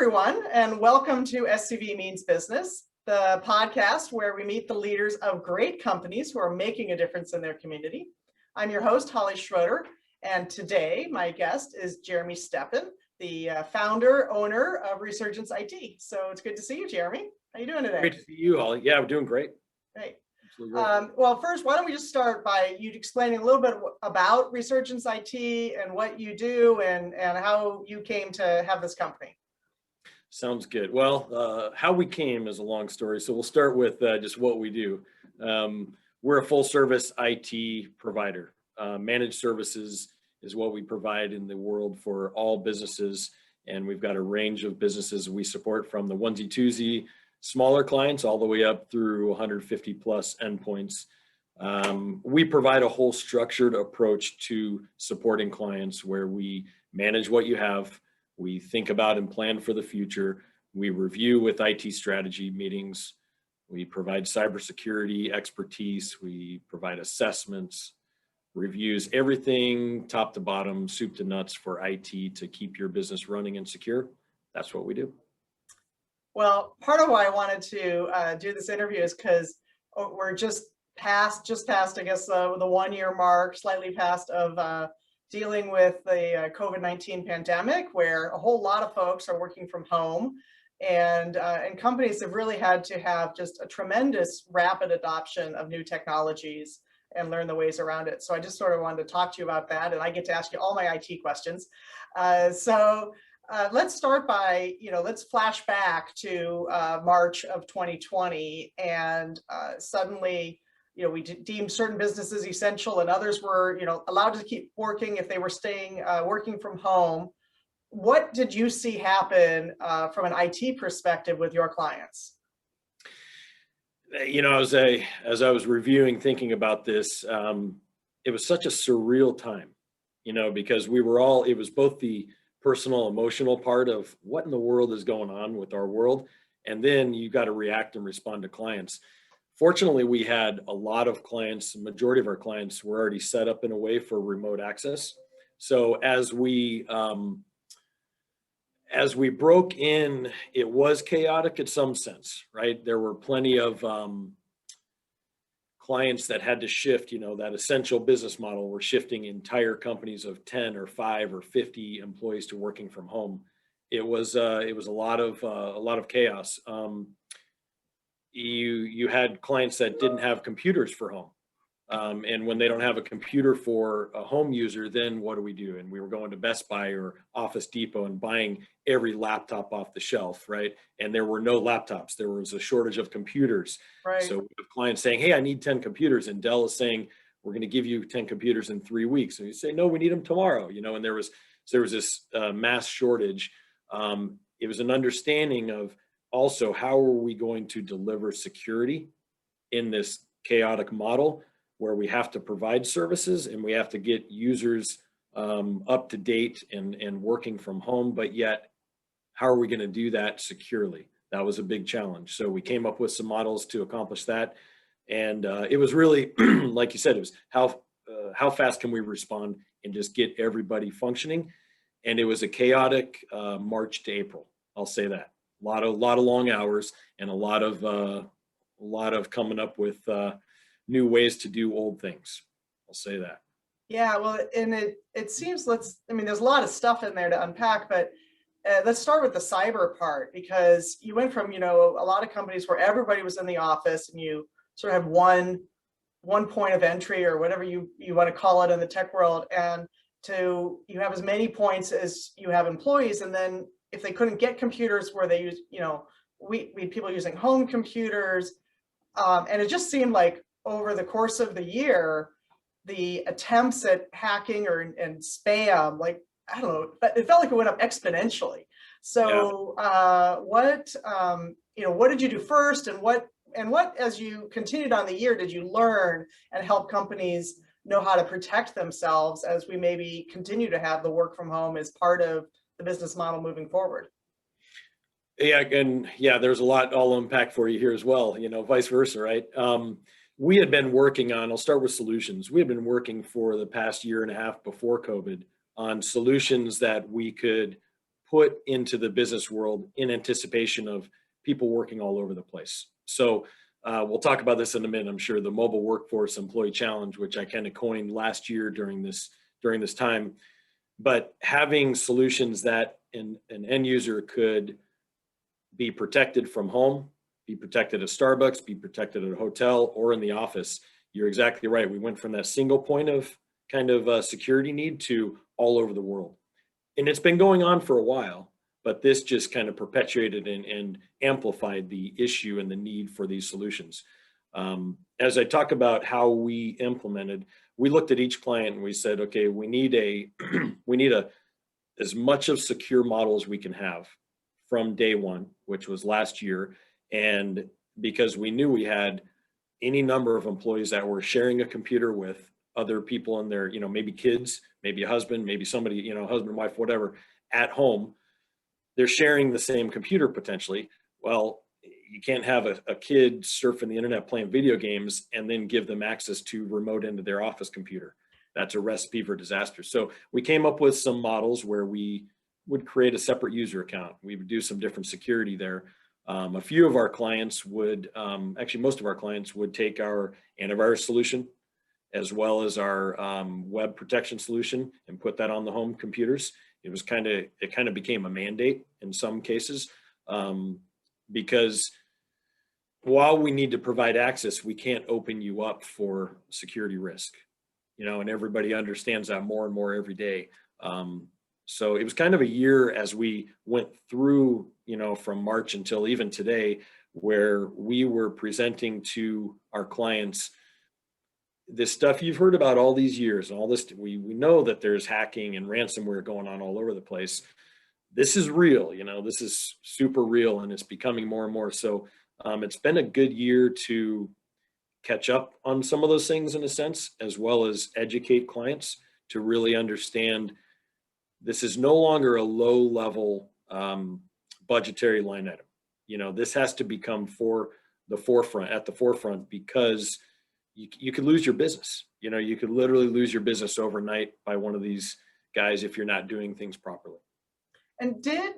everyone, and welcome to SCV Means Business, the podcast where we meet the leaders of great companies who are making a difference in their community. I'm your host, Holly Schroeder, and today my guest is Jeremy Stepan, the founder, owner of Resurgence IT. So it's good to see you, Jeremy. How are you doing today? Great to see you, Holly. Yeah, we're doing great. Great. Well, first, why don't we just start by you explaining a little bit about Resurgence IT and what you do and how you came to have this company. Sounds good. Well, how we came is a long story, so we'll start with just what we do. We're a full-service IT provider. Managed services is what we provide in the world for all businesses, and we've got a range of businesses we support from the onesie-twosie smaller clients all the way up through 150 plus endpoints. We provide a whole structured approach to supporting clients where we manage what you have, we think about and plan for the future, we review with IT strategy meetings, we provide cybersecurity expertise, we provide assessments, reviews, everything top to bottom, soup to nuts for IT to keep your business running and secure. That's what we do. Well, part of why I wanted to do this interview is because we're just past, I guess, the 1 year mark, slightly past of dealing with the COVID-19 pandemic, where a whole lot of folks are working from home, and companies have really had to have just a tremendous rapid adoption of new technologies and learn the ways around it. So I just sort of wanted to talk to you about that, and I get to ask you all my IT questions. Let's start by, let's flash back to March of 2020, and suddenly, we deemed certain businesses essential and others were, allowed to keep working if they were staying, working from home. What did you see happen from an IT perspective with your clients? As I was reviewing, thinking about this, it was such a surreal time, because it was both the personal, emotional part of what in the world is going on with our world, and then you got to react and respond to clients. Fortunately, we had a lot of clients, the majority of our clients were already set up in a way for remote access. So as we broke in, it was chaotic in some sense, right? There were plenty of clients that had to shift, that essential business model. We're shifting entire companies of 10 or 5 or 50 employees to working from home. It was a lot of chaos. You had clients that didn't have computers for home. And when they don't have a computer for a home user, then what do we do? And we were going to Best Buy or Office Depot and buying every laptop off the shelf, right? And there were no laptops. There was a shortage of computers. Right. So we have clients saying, hey, I need 10 computers. And Dell is saying, we're going to give you 10 computers in 3 weeks. And you say, no, we need them tomorrow. And there was this mass shortage. It was an understanding of also how are we going to deliver security in this chaotic model, where we have to provide services and we have to get users up to date and working from home, but yet how are we going to do that securely? That was a big challenge. So we came up with some models to accomplish that. And it was really, like you said, it was how fast can we respond and just get everybody functioning? And it was a chaotic March to April. I'll say that. A lot of long hours and a lot of coming up with new ways to do old things. I'll say that. Yeah, well, and it seems, there's a lot of stuff in there to unpack, but let's start with the cyber part, because you went from, a lot of companies where everybody was in the office and you sort of have one point of entry or whatever you want to call it in the tech world, and you have as many points as you have employees. And then if they couldn't get computers where they use, we had people using home computers. And it just seemed like over the course of the year, the attempts at hacking and spam, I don't know, it felt like it went up exponentially. So yeah. What did you do first, and what as you continued on the year did you learn and help companies know how to protect themselves as we maybe continue to have the work from home as part of the business model moving forward? Yeah, and there's a lot I'll unpack for you here as well, vice versa, right? We had been working on, I'll start with solutions. We had been working for the past year and a half before COVID on solutions that we could put into the business world in anticipation of people working all over the place. So we'll talk about this in a minute, I'm sure, the mobile workforce employee challenge, which I kind of coined last year during this time. But having solutions that an end user could be protected from home, be protected at Starbucks, be protected at a hotel or in the office. You're exactly right. We went from that single point of kind of security need to all over the world. And it's been going on for a while, but this just kind of perpetuated and amplified the issue and the need for these solutions. As I talk about how we implemented, we looked at each client and we said, okay, we need as much of secure model as we can have from day one, which was last year. And because we knew we had any number of employees that were sharing a computer with other people in their, maybe kids, maybe a husband, maybe somebody, husband, wife, whatever, at home, they're sharing the same computer potentially. Well, you can't have a kid surfing the internet playing video games and then give them access to remote into their office computer. That's a recipe for disaster. So we came up with some models where we would create a separate user account. We would do some different security there. A few of our clients would, actually most of our clients would take our antivirus solution as well as our web protection solution and put that on the home computers. It kind of became a mandate in some cases because while we need to provide access, we can't open you up for security risk, and everybody understands that more and more every day. So it was kind of a year as we went through, from March until even today, where we were presenting to our clients this stuff you've heard about all these years and all this. We know that there's hacking and ransomware going on all over the place. This is real, this is super real, and it's becoming more and more. So it's been a good year to catch up on some of those things in a sense, as well as educate clients to really understand this is no longer a low level budgetary line item. This has to become at the forefront, because you could lose your business. You could literally lose your business overnight by one of these guys if you're not doing things properly. And did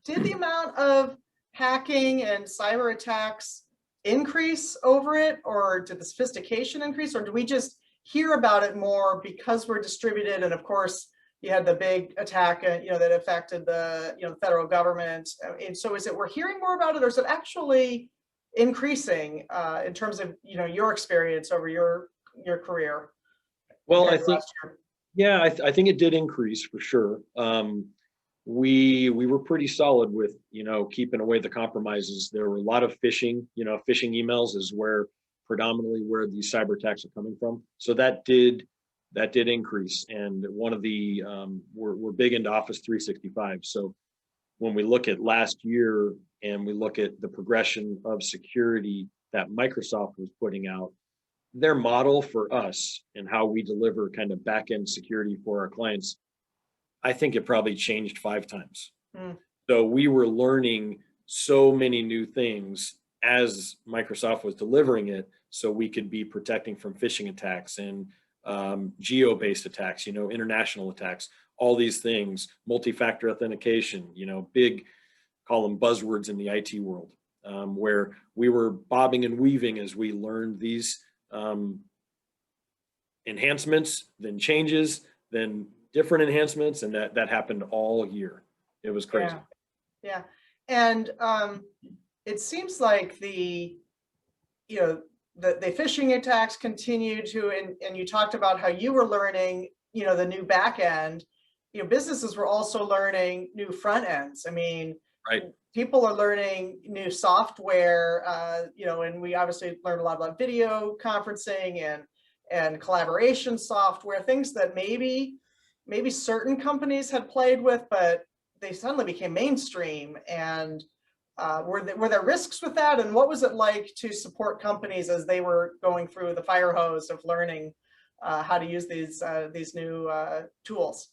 the amount of hacking and cyber attacks increase over it, or did the sophistication increase, or do we just hear about it more because we're distributed? And of course, you had the big attack, that affected the federal government. And so, is it we're hearing more about it, or is it actually increasing in terms of your experience over your career? Well, I think, I think it did increase for sure. We were pretty solid with keeping away the compromises. There were a lot of phishing. Phishing emails is predominantly where these cyber attacks are coming from. So that did increase. And one of the we're big into Office 365. So when we look at last year and we look at the progression of security that Microsoft was putting out, their model for us and how we deliver kind of back-end security for our clients, I think it probably changed 5 times. So we were learning so many new things as Microsoft was delivering it, so we could be protecting from phishing attacks and geo-based attacks, international attacks, all these things, multi-factor authentication, big, call them buzzwords in the IT world, where we were bobbing and weaving as we learned these enhancements, then changes, then different enhancements, and that happened all year. It was crazy. Yeah. And it seems like the phishing attacks continue to, and you talked about how you were learning, the new back end. Businesses were also learning new front ends. I mean, right. People are learning new software, and we obviously learned a lot about video conferencing and collaboration software, things that maybe certain companies had played with, but they suddenly became mainstream. And were there risks with that? And what was it like to support companies as they were going through the fire hose of learning how to use these new tools?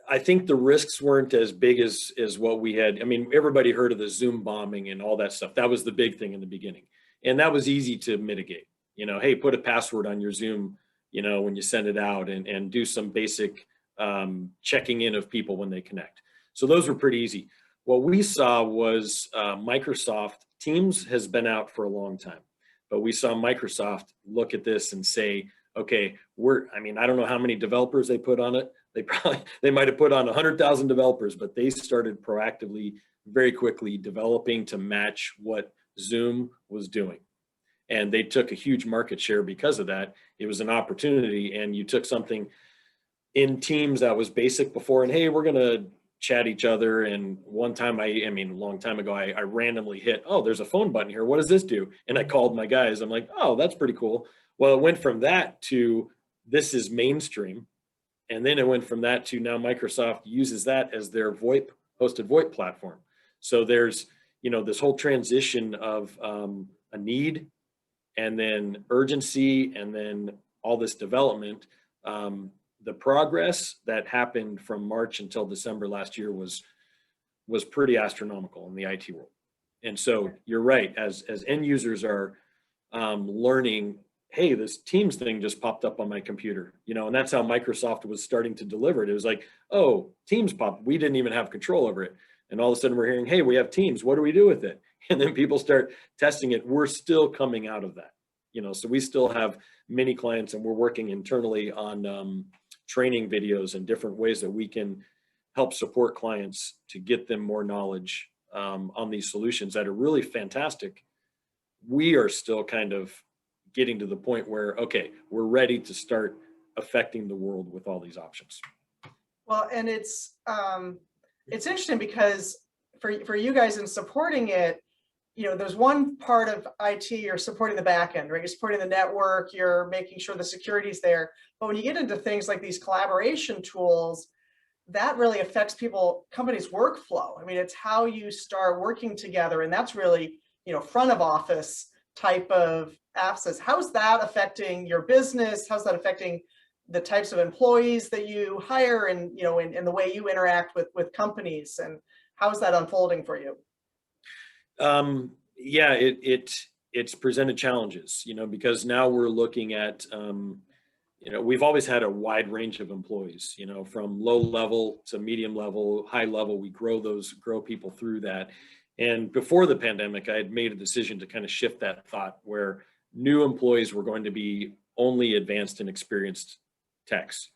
I think the risks weren't as big as what we had. I mean, everybody heard of the Zoom bombing and all that stuff. That was the big thing in the beginning. And that was easy to mitigate. Hey, put a password on your Zoom, when you send it out, and do some basic checking in of people when they connect. So those were pretty easy. What we saw was Microsoft Teams has been out for a long time, but we saw Microsoft look at this and say, okay, I don't know how many developers they put on it. They might have put on 100,000 developers, but they started proactively, very quickly developing to match what Zoom was doing. And they took a huge market share because of that. It was an opportunity, and you took something in Teams that was basic before, and hey, we're gonna chat each other. And one time, a long time ago, I randomly hit, oh, there's a phone button here. What does this do? And I called my guys. I'm like, oh, that's pretty cool. Well, it went from that to this is mainstream. And then it went from that to now Microsoft uses that as their VoIP, hosted VoIP platform. So there's, this whole transition of a need, and then urgency, and then all this development. The progress that happened from March until December last year was pretty astronomical in the IT world. And so you're right, as end users are learning, hey, this Teams thing just popped up on my computer, and that's how Microsoft was starting to deliver it. It was like, oh, Teams popped. We didn't even have control over it. And all of a sudden we're hearing, hey, we have Teams. What do we do with it? And then people start testing it. We're still coming out of that, so we still have many clients, and we're working internally on training videos and different ways that we can help support clients to get them more knowledge on these solutions that are really fantastic. We are still kind of getting to the point where, okay, we're ready to start affecting the world with all these options. Well, and it's interesting because for you guys in supporting it, there's one part of IT, you're supporting the back end, right? You're supporting the network, you're making sure the security's there. But when you get into things like these collaboration tools, that really affects companies' workflow. It's how you start working together, and that's really, front of office type of apps. How's that affecting your business? How's that affecting the types of employees that you hire, and in the way you interact with companies, and how is that unfolding for you? Yeah, it's presented challenges, because now we're looking at, we've always had a wide range of employees, from low level to medium level, high level. We grow people through that. And before the pandemic, I had made a decision to kind of shift that thought, where new employees were going to be only advanced and experienced techs,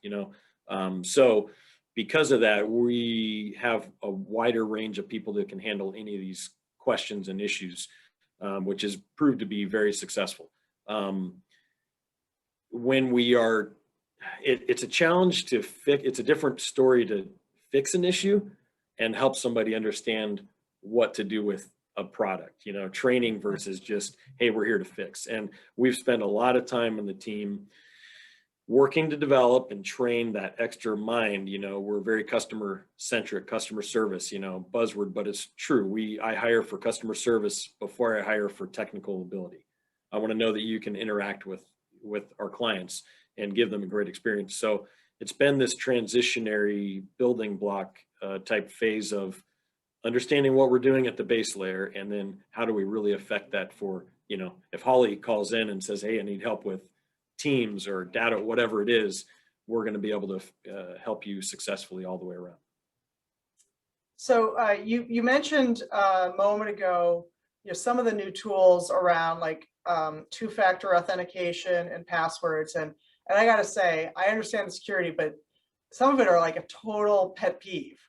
so because of that, we have a wider range of people that can handle any of these questions and issues, which has proved to be very successful. When we are, it's a challenge to fix. It's a different story to fix an issue and help somebody understand what to do with a product, training versus just, hey, we're here to fix. And we've spent a lot of time on the team working to develop and train that extra mind. We're very customer centric, customer service, buzzword, but it's true. I hire for customer service before I hire for technical ability. I want to know that you can interact with our clients and give them a great experience. So it's been this transitionary building block type phase of understanding what we're doing at the base layer, and then how do we really affect that for, if Holly calls in and says, hey, I need help with Teams or data, whatever it is, we're going to be able to help you successfully all the way around. So you mentioned a moment ago, some of the new tools around like two-factor authentication and passwords, and I got to say, I understand the security, but some of it are like a total pet peeve,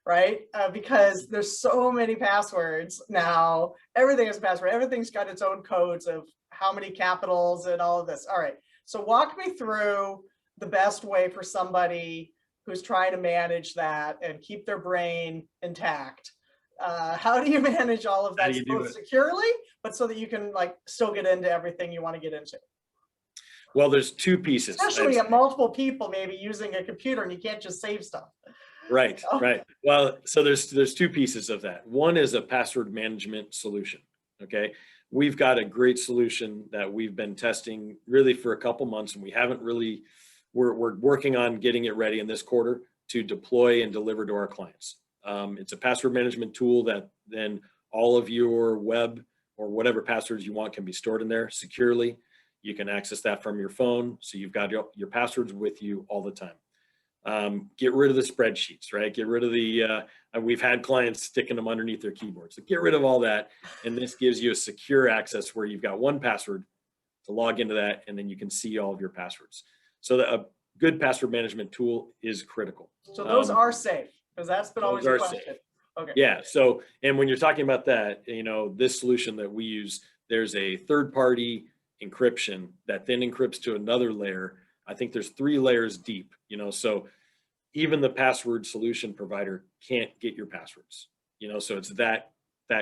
right? Because there's so many passwords now. Everything is a password. Everything's got its own codes of how many capitals and all of this. All right. So walk me through the best way for somebody who's trying to manage that and keep their brain intact. How do you manage all of that both securely, but so that you can still get into everything you want to get into? Well, there's two pieces. Especially you have multiple people maybe using a computer, and you can't just save stuff. Right, right. Well, so there's two pieces of that. One is a password management solution. Okay. We've got a great solution that we've been testing really for a couple months, and we're working on getting it ready in this quarter to deploy and deliver to our clients. It's a password management tool that then all of your web or whatever passwords you want can be stored in there securely. You can access that from your phone, so you've got your passwords with you all the time. Get rid of the spreadsheets, right? Get rid of the, we've had clients sticking them underneath their keyboards. So get rid of all that. And this gives you a secure access where you've got one password to log into that, and then you can see all of your passwords. So a good password management tool is critical. So those are safe, because that's been always a question. Safe. Okay. Yeah. So, and when you're talking about that, this solution that we use, there's a third-party encryption that then encrypts to another layer. I think there's 3 layers deep, so even the password solution provider can't get your passwords, so it's that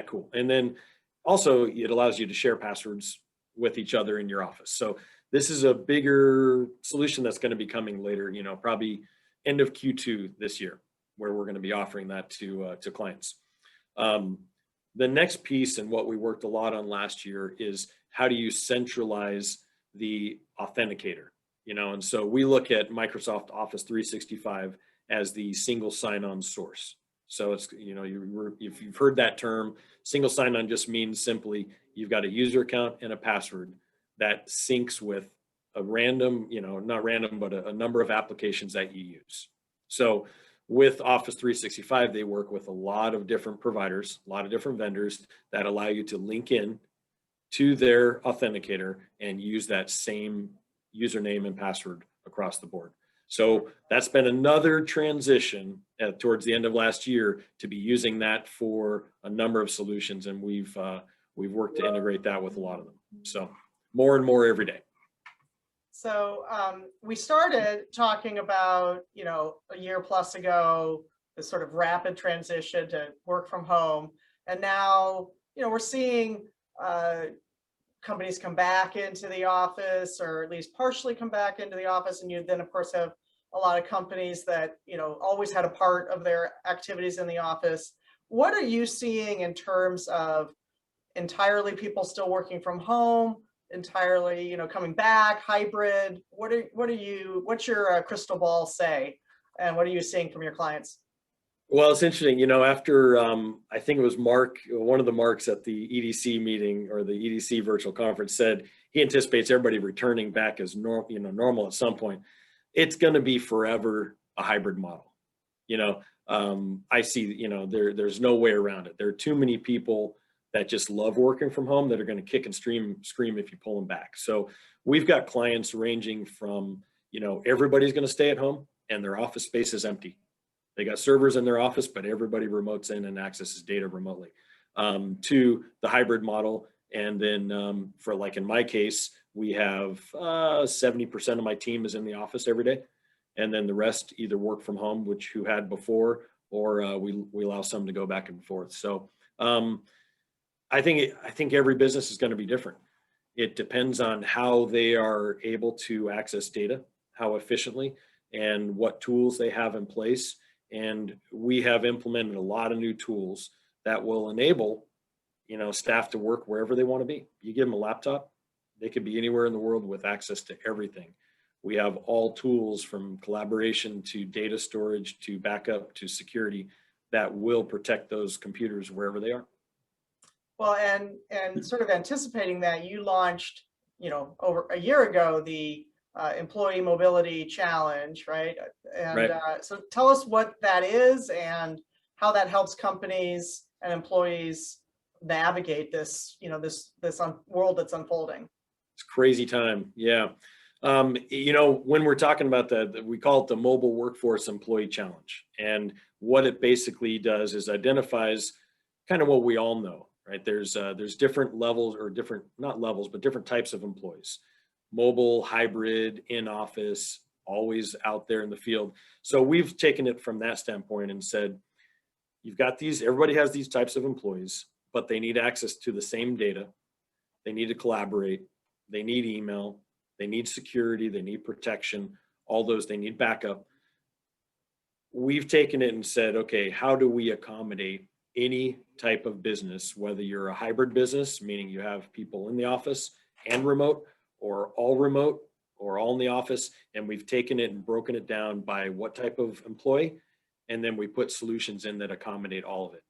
cool. And then also it allows you to share passwords with each other in your office. So this is a bigger solution that's going to be coming later, probably end of Q2 this year, where we're going to be offering that to clients. The next piece, and what we worked a lot on last year, is how do you centralize the authenticator? And so we look at Microsoft Office 365 as the single sign-on source. So it's, if you've heard that term, single sign-on just means simply you've got a user account and a password that syncs with a random, not random, but a number of applications that you use. So with Office 365, they work with a lot of different providers, a lot of different vendors that allow you to link in to their authenticator and use that same username and password across the board. So that's been another transition towards the end of last year to be using that for a number of solutions, and we've worked to integrate that with a lot of them. So more and more every day. So we started talking about, a year plus ago, this sort of rapid transition to work from home. And now, we're seeing companies come back into the office, or at least partially come back into the office. And you then, of course, have a lot of companies that, always had a part of their activities in the office. What are you seeing in terms of entirely people still working from home, entirely, coming back, hybrid? What's your crystal ball say? And what are you seeing from your clients? Well, it's interesting, after I think it was Mark, one of the Marks at the EDC meeting or the EDC virtual conference, said he anticipates everybody returning back as normal at some point. It's going to be forever a hybrid model. I see, there's no way around it. There are too many people that just love working from home that are going to kick and scream if you pull them back. So we've got clients ranging from, everybody's going to stay at home and their office space is empty. They got servers in their office, but everybody remotes in and accesses data remotely, to the hybrid model. And then for, like in my case, we have 70% of my team is in the office every day. And then the rest either work from home, who had before, or we allow some to go back and forth. So I think every business is going to be different. It depends on how they are able to access data, how efficiently, and what tools they have in place. And we have implemented a lot of new tools that will enable, staff to work wherever they want to be. You give them a laptop, they could be anywhere in the world with access to everything. We have all tools from collaboration to data storage to backup to security that will protect those computers wherever they are. Well, and sort of anticipating that, you launched, over a year ago, the Employee Mobility Challenge, right? And right. So tell us what that is and how that helps companies and employees navigate this, this world that's unfolding. It's a crazy time. Yeah. When we're talking about that, we call it the Mobile Workforce Employee Challenge. And what it basically does is identifies kind of what we all know, right? There's different levels, or not levels, but different types of employees: mobile, hybrid, in office, always out there in the field. So we've taken it from that standpoint and said, you've got everybody has these types of employees, but they need access to the same data. They need to collaborate. They need email. They need security. They need protection. All those, they need backup. We've taken it and said, okay, how do we accommodate any type of business, whether you're a hybrid business, meaning you have people in the office and remote, or all remote, or all in the office. And we've taken it and broken it down by what type of employee. And then we put solutions in that accommodate all of it.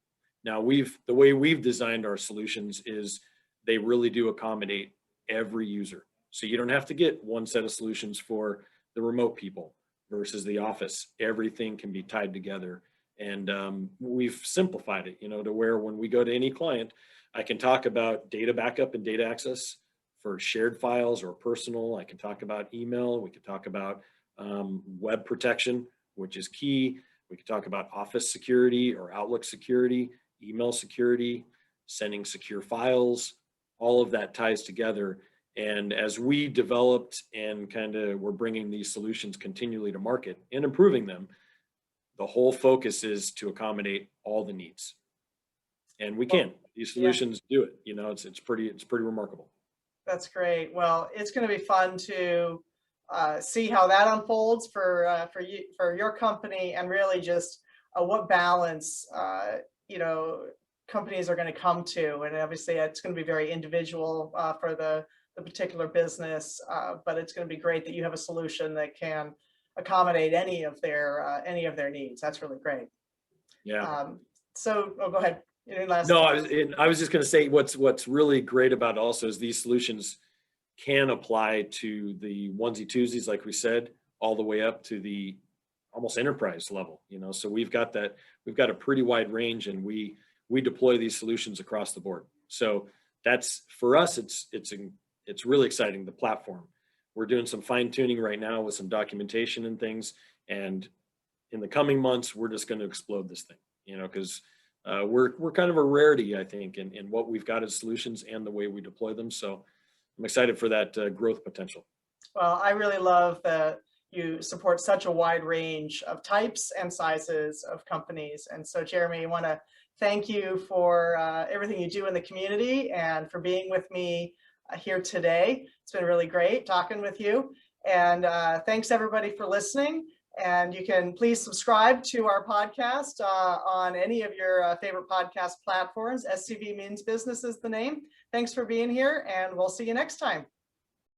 Now the way we've designed our solutions is they really do accommodate every user. So you don't have to get one set of solutions for the remote people, versus the office. Everything can be tied together. And we've simplified it, to where when we go to any client, I can talk about data backup and data access for shared files or personal. I can talk about email. We can talk about web protection, which is key. We can talk about Office security or Outlook security, email security, sending secure files. All of that ties together. And as we developed and we're bringing these solutions continually to market and improving them, the whole focus is to accommodate all the needs. And we can. These solutions do it. It's pretty remarkable. That's great. Well, it's going to be fun to see how that unfolds for your company, and really just what balance companies are going to come to. And obviously, it's going to be very individual for the particular business, but it's going to be great that you have a solution that can accommodate any of their needs. That's really great. Yeah. Go ahead. No, I was just going to say what's really great about it also is these solutions can apply to the onesie twosies, like we said, all the way up to the almost enterprise level. So we've got a pretty wide range, and we deploy these solutions across the board. So that's, for us, it's really exciting, the platform. We're doing some fine tuning right now with some documentation and things. And in the coming months, we're just going to explode this thing, because we're kind of a rarity, I think, in what we've got as solutions and the way we deploy them. So I'm excited for that growth potential. Well, I really love that you support such a wide range of types and sizes of companies. And so, Jeremy, I want to thank you for everything you do in the community and for being with me here today. It's been really great talking with you. And thanks everybody for listening. And you can please subscribe to our podcast on any of your favorite podcast platforms. SCV Means Business is the name. Thanks for being here, and we'll see you next time.